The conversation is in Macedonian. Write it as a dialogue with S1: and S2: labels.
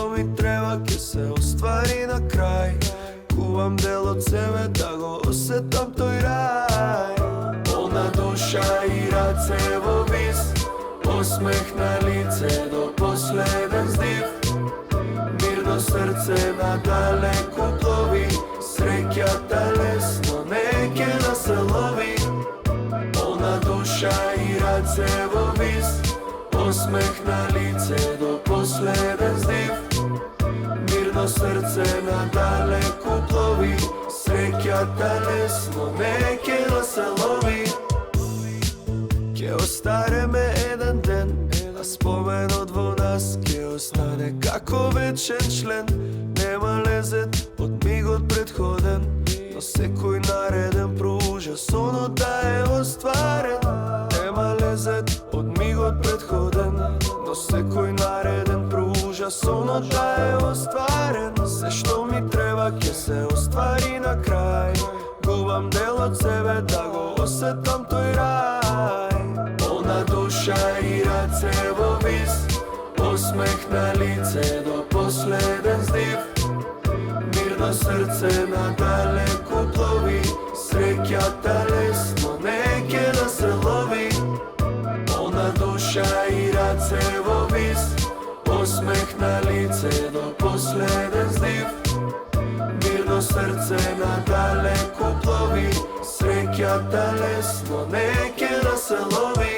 S1: што ми треба ќе се оствари на крај. Кувам дел од себе да го осетам тој рај. Полна душа и раце во вис, осмех на лице до последен здив. Мирно срце надалеку плови, среќата лесно не ќе да се лови. Полна душа и раце во вис, осмех на лице до последен здив. Мирно срце надалеку плови, среќата лесно не ќе да се лови. Ќе остареме еден ден, а споменот во нас ќе остане како вечен член. Нема лезет од мигот предходен, но секој нареден проужа сонот да е остварен. Нема лезет од мигот предходен, но секој нареден проужа сонот да е остварен. Се што ми треба ќе се оствари на крај. Губам дел од себе да го осетам тој рај. Полна душа и раце во вис, осмех на лице до последен здив. Мирно срце надалеку плови, среќата лесно не ќе да се лови. Полна душа и раце во вис, осмех на лице до последен здив. Мирно срце надалеку плови, среќата лесно не ќе да се лови.